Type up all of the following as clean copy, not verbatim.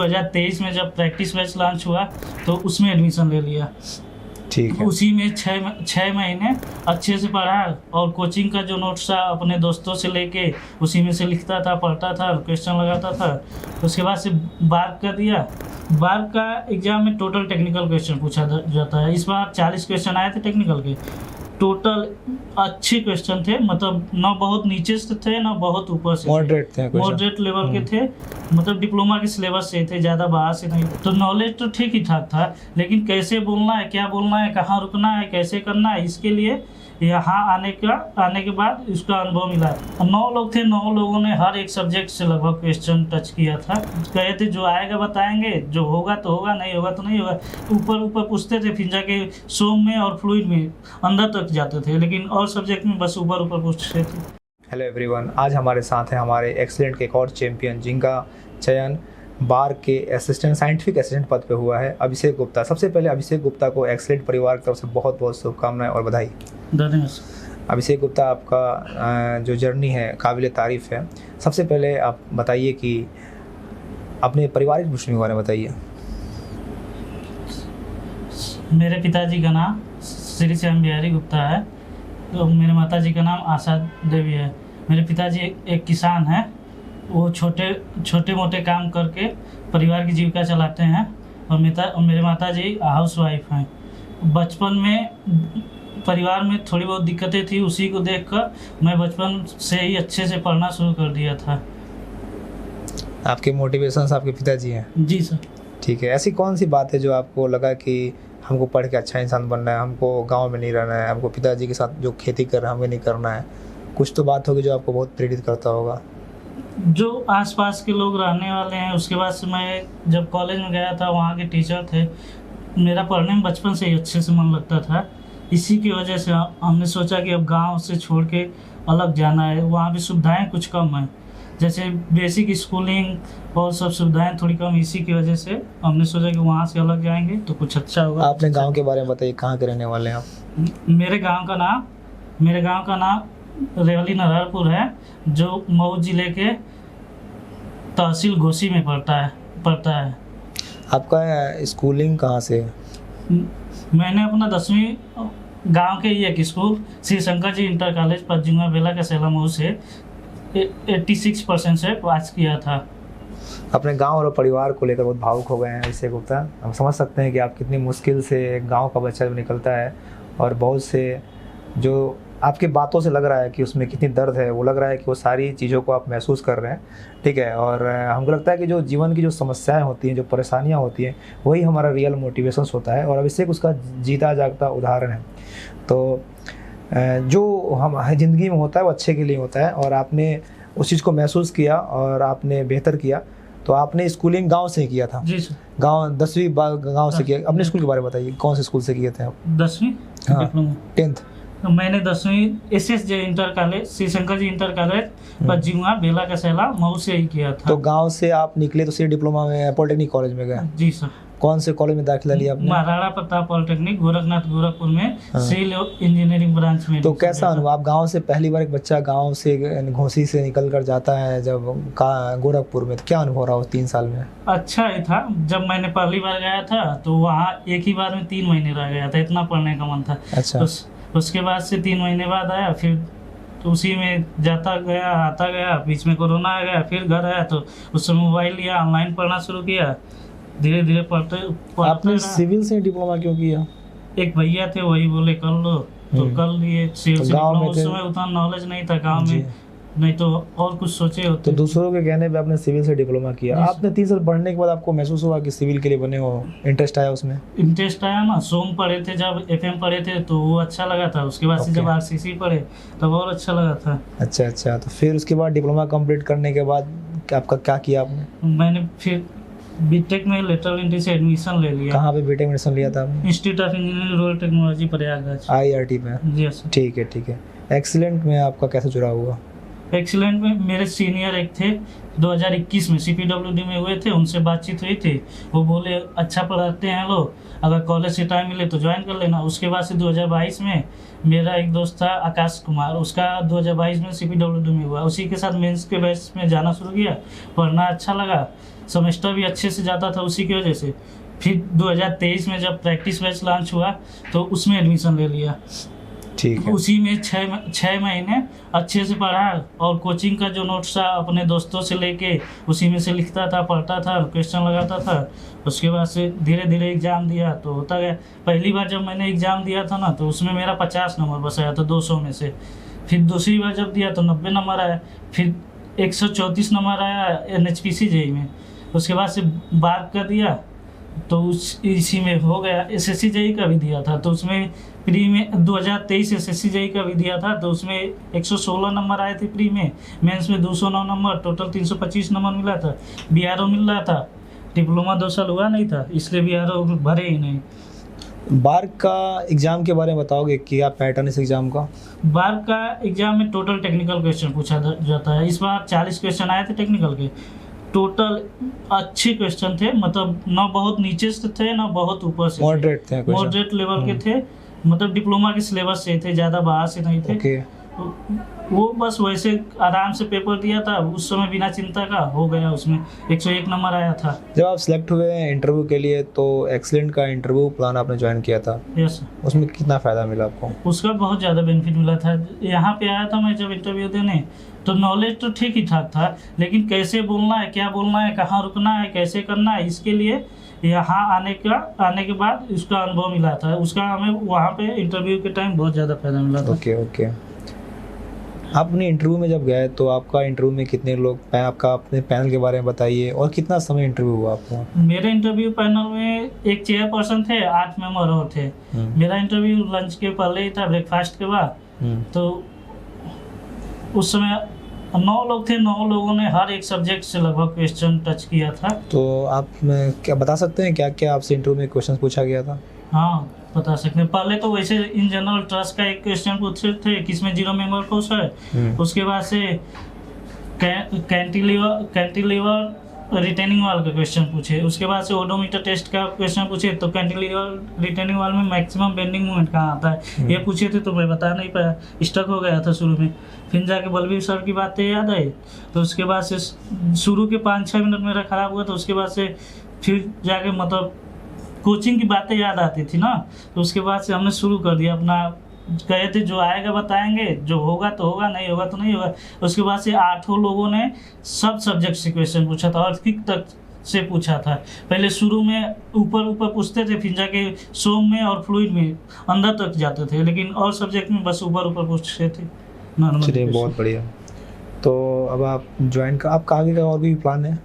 2023 में जब practice batch launch हुआ तो उसमें एडमिशन ले लिया। ठीक है। उसी में 6 महीने अच्छे से पढ़ा और कोचिंग का जो नोट्स था अपने दोस्तों से लेके उसी में से लिखता था, पढ़ता था, क्वेश्चन लगाता था। उसके बाद से बार का दिया। बार का एग्जाम में टोटल टेक्निकल क्वेश्चन पूछा जाता है। इस बार 40 क्वेश्चन आए थे टेक्निकल के। टोटल अच्छे क्वेश्चन थे, मतलब ना बहुत नीचे से थे ना बहुत ऊपर से, मॉडरेट लेवल के थे। मतलब डिप्लोमा के सिलेबस से थे, ज़्यादा बाहर से नहीं। तो नॉलेज तो ठीक ही ठाक था, लेकिन कैसे बोलना है, क्या बोलना है, कहाँ रुकना है, कैसे करना है, इसके लिए यहाँ आने के बाद इसका अनुभव मिला। 9 लोग थे, 9 लोगों ने हर एक सब्जेक्ट से लगभग क्वेश्चन टच किया था। कहे थे जो आएगा बताएंगे, जो होगा तो होगा, नहीं होगा तो नहीं होगा। ऊपर पूछते थे, फिर जाके सोम में और फ्लूइड में अंदर तक जाते थे, लेकिन और सब्जेक्ट में बस ऊपर पूछते थे। हेलो एवरीवन, आज हमारे साथ हैं हमारे एक्सीलेंट के एक और चैंपियन जिनका चयन बार के साइंटिफिक असिस्टेंट पद पे हुआ है, अभिषेक गुप्ता। सबसे पहले अभिषेक गुप्ता को एक्सीलेंट परिवार की तरफ से बहुत बहुत शुभकामनाएं और बधाई। धन्यवाद। अभिषेक गुप्ता, आपका जो जर्नी है काबिल तारीफ़ है। सबसे पहले आप बताइए कि अपने पारिवारिक पृष्ठभूमि के बारे में बताइए। मेरे पिताजी का नाम श्री श्याम बिहारी गुप्ता है, तो मेरे माताजी का नाम आशा देवी है। मेरे पिताजी एक किसान हैं, वो छोटे मोटे काम करके परिवार की जीविका चलाते हैं। और मेरे माताजी हाउस वाइफ हैं। बचपन में परिवार में थोड़ी बहुत दिक्कतें थी, उसी को देखकर मैं बचपन से ही अच्छे से पढ़ना शुरू कर दिया था। आपके मोटिवेशंस आपके पिताजी हैं? जी सर। ठीक है। ऐसी कौन सी बात है जो आपको लगा कि हमको पढ़ के अच्छा इंसान बनना है, हमको गांव में नहीं रहना है, हमको पिताजी के साथ जो खेती कर रहे हैं हमें नहीं करना है? कुछ तो बात होगी जो आपको बहुत प्रेरित करता होगा। जो आसपास के लोग रहने वाले हैं, उसके बाद से मैं जब कॉलेज में गया था, वहाँ के टीचर थे। मेरा पढ़ने में बचपन से ही अच्छे से मन लगता था। इसी की वजह से हमने सोचा कि अब गांव से छोड़ के अलग जाना है। वहाँ भी सुविधाएं कुछ कम हैं, जैसे बेसिक स्कूलिंग और सब सुविधाएं थोड़ी कम। इसी की वजह से हमने सोचा कि वहाँ से अलग जाएंगे तो कुछ अच्छा होगा। आपने गांव के बारे में बताइए, कहाँ के रहने वाले हैं आप? मेरे गांव का नाम रेवली नरहरपुर है, जो मऊ जिले के तहसील घोसी में पड़ता है। आपका स्कूलिंग कहाँ से है? मैंने अपना 10वीं गांव के ही एक school Shri Shankar ji inter college Pajjua Bela का सेला मऊ से 86% से पास किया था। अपने गांव और परिवार को लेकर बहुत भावुक हो गए हैं अभिषेक गुप्ता। हम समझ सकते हैं कि आप कितनी मुश्किल से गांव का बच्चा निकलता है, और बहुत से जो आपकी बातों से लग रहा है कि उसमें कितनी दर्द है, वो लग रहा है कि वो सारी चीज़ों को आप महसूस कर रहे हैं। ठीक है। और हमको लगता है कि जो जीवन की जो समस्याएं होती हैं, जो परेशानियां होती हैं, वही हमारा रियल मोटिवेशन होता है, और अभिषेक उसका जीता जागता उदाहरण है। तो जो हम ज़िंदगी में होता है वो अच्छे के लिए होता है, और आपने उस चीज़ को महसूस किया और आपने बेहतर किया। तो आपने स्कूलिंग गांव से किया था? जी सर। गांव 10वीं गांव से किया। अपने स्कूल के बारे में बताइए, कौन से स्कूल से किए थे आप? 10वीं। हाँ, डिप्लोमा। 10th? मैंने 10वीं SSJ inter college Shri Shankar ji inter college Pajjua Bela का सेला मऊ से ही किया था। तो गांव से आप निकले तो सीधे डिप्लोमा में पॉलिटेक्निक कॉलेज में गए? जी सर। कौन से कॉलेज में दाखिला लिया आपने? महाराणा प्रताप पॉलिटेक्निक गोरखपुर में सिविल इंजीनियरिंग ब्रांच में। तो कैसा अनुभव? आप गांव से पहली बार एक बच्चा गांव से घोसी से निकल कर जाता है जब गोरखपुर में, तो क्या अनुभव रहा 3 साल में? अच्छा ही था। जब मैंने पहली बार गया था तो वहाँ एक ही बार में 3 महीने रह गया था, इतना पढ़ने का मन था। अच्छा। उसके बाद से 3 महीने बाद आया, फिर तो उसी में जाता गया आता गया। बीच में कोरोना आ गया, फिर घर आया तो उस समय मोबाइल लिया, ऑनलाइन पढ़ना शुरू किया। धीरे धीरे पढ़ते आपने सिविल से डिप्लोमा क्यों किया? एक भैया थे, वही बोले कर लो तो कर लिए सिविल से डिप्लोमा। उस समय उतना नॉलेज नहीं था गाँव में, नहीं तो और कुछ सोचे होते। तो दूसरों के कहने पे आपने सिविल से डिप्लोमा किया। आपने 3 साल पढ़ने के बाद आपको महसूस हुआ कि सिविल के लिए बने हो, इंटरेस्ट आया उसमें? इंटरेस्ट आया ना। सोम पढ़े थे, जब FM पढ़े थे तो वो अच्छा लगा था। उसके बाद से जब RCC पढ़े तब और अच्छा लगा था। अच्छा। तो फिर उसके बाद डिप्लोमा कंप्लीट करने के बाद आपका क्या किया आपने? मैंने फिर बीटेक में लेटरल एंट्री से एडमिशन ले लिया। कहाँ पे बीटेक में एडमिशन लिया था आपने? Institute of engineering rural technology Prayagraj, IRT में? जी सर। ठीक है। एक्सीलेंट में आपका कैसे जुड़ाव हुआ? एक्सीलेंट में मेरे सीनियर एक थे, 2021 में CPWD में हुए थे, उनसे बातचीत हुई थी। वो बोले अच्छा पढ़ाते हैं लोग, अगर कॉलेज से टाइम मिले तो ज्वाइन कर लेना। उसके बाद से 2022 में मेरा एक दोस्त था आकाश कुमार, उसका 2022 में CPWD में हुआ। उसी के साथ मेंस के बैच में जाना शुरू किया, पढ़ना अच्छा लगा। सेमेस्टर भी अच्छे से जाता था उसी की वजह से। फिर 2023 में जब प्रैक्टिस बैच लॉन्च हुआ तो उसमें एडमिशन ले लिया। ठीक है। उसी में छः महीने अच्छे से पढ़ा और कोचिंग का जो नोट्स था अपने दोस्तों से लेके उसी में से लिखता था, पढ़ता था, क्वेश्चन लगाता था। उसके बाद से धीरे धीरे एग्ज़ाम दिया तो होता गया। पहली बार जब मैंने एग्ज़ाम दिया था ना तो उसमें मेरा 50 नंबर बस आया था 200 में से। फिर दूसरी बार जब दिया तो 90 नंबर आया। फिर 134 नंबर आया NHPC JEE में। उसके बाद से बार का दिया तो इसी में हो गया। SSC JEE का भी दिया था तो उसमें प्री में 2023 SSC JEE का भी दिया था तो उसमें 116 नंबर आए थे प्री में। मेंस में 209 नंबर, टोटल 325 नंबर मिला था। BRO मिल रहा था, डिप्लोमा 2 साल हुआ नहीं था इसलिए BRO भरे ही नहीं। बार का एग्ज़ाम के बारे में बताओगे क्या पैटर्न इस एग्ज़ाम का? बार का एग्जाम में टोटल टेक्निकल क्वेश्चन पूछा जाता है। इस बार 40 क्वेश्चन आए थे टेक्निकल के। टोटल अच्छे क्वेश्चन थे, मतलब ना बहुत नीचे से थे ना बहुत ऊपर से, मॉडरेट थे क्वेश्चन। मॉडरेट लेवल के थे, मतलब डिप्लोमा के सिलेबस से थे, ज़्यादा बाहर से नहीं थे। ओके। वो बस वैसे आराम से पेपर दिया था उस समय बिना चिंता का हो गया। उसमें 101 नंबर आया था। जब आप सिलेक्ट हुए इंटरव्यू के लिए तो एक्सीलेंट का इंटरव्यू प्लान आपने ज्वाइन किया था, यस, उसमें कितना फ़ायदा मिला आपको? उसका बहुत ज़्यादा बेनिफिट मिला था। यहाँ पे आया था मैं जब इंटरव्यू देने तो नॉलेज तो ठीक ही ठाक था, लेकिन कैसे बोलना है, क्या बोलना है, कहाँ रुकना है, कैसे करना है, इसके लिए यहाँ आने के बाद उसका अनुभव मिला था। उसका हमें वहाँ पे इंटरव्यू के टाइम बहुत ज़्यादा फायदा मिला था। Okay okay. आप अपने इंटरव्यू में जब गए तो आपका इंटरव्यू में कितने लोग, आपका अपने पैनल के बारे में बताइए और कितना समय इंटरव्यू हुआ आपको? मेरे इंटरव्यू पैनल में एक चेयरपर्सन थे, 8 मेंबर और थे। मेरा इंटरव्यू लंच के पहले ही था, ब्रेकफास्ट के बाद। तो उस समय 9 लोग थे। 9 लोगों ने हर एक सब्जेक्ट से लगभग क्वेश्चन टच किया था। तो आप क्या बता सकते हैं क्या क्या आपसे इंटरव्यू में क्वेश्चन पूछा गया था? हाँ, बता सकते हैं। पहले तो वैसे इन जनरल ट्रस्ट का एक क्वेश्चन पूछे थे किसमें 0 मेंबर फोर्स है। उसके बाद से कैंटिलीवर रिटेनिंग वाल का क्वेश्चन पूछे। उसके बाद से ओडोमीटर टेस्ट का क्वेश्चन पूछे तो कैंटिलीवर रिटेनिंग वाल में मैक्सिमम बेंडिंग मोमेंट कहाँ आता है ये पूछे थे तो मैं बता नहीं पाया, स्टक हो गया था शुरू में। फिर जाके बलबीर सर की बातें याद आई तो उसके बाद से शुरू के 5-6 मिनट मेरा ख़राब हुआ। तो उसके बाद से फिर जाके मतलब कोचिंग की बातें याद आती थी ना, तो उसके बाद से हमने शुरू कर दिया अपना। कहे थे जो आएगा बताएंगे, जो होगा तो होगा, नहीं होगा तो नहीं होगा। उसके बाद से 8 लोगों ने सब सब्जेक्ट से क्वेश्चन पूछा था और किक तक से पूछा था। पहले शुरू में ऊपर पूछते थे, फिर जाके सोम में और फ्लूइड में अंदर तक जाते थे, लेकिन और सब्जेक्ट में बस ऊपर पूछते थे नॉर्मल। चलिए, बहुत बढ़िया। तो अब आप ज्वाइन का, आपका आगे का और भी प्लान है?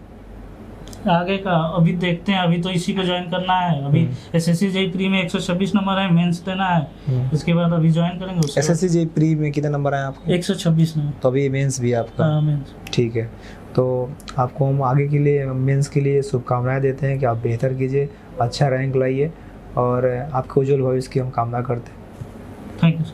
आगे का अभी देखते हैं। अभी तो इसी को ज्वाइन करना है। अभी SSC JEE प्री में 126 नंबर है, मेंस देना है। उसके बाद अभी ज्वाइन करेंगे। SSC JEE प्री में कितने नंबर आए आपको? 126 नंबर। तो अभी मेंस भी है आपका? हाँ, मेंस। ठीक है। तो आपको हम आगे के लिए, मेंस के लिए शुभकामनाएं देते हैं कि आप बेहतर कीजिए, अच्छा रैंक लाइए और आपके उज्जवल भविष्य की हम कामना करते हैं। Thank you.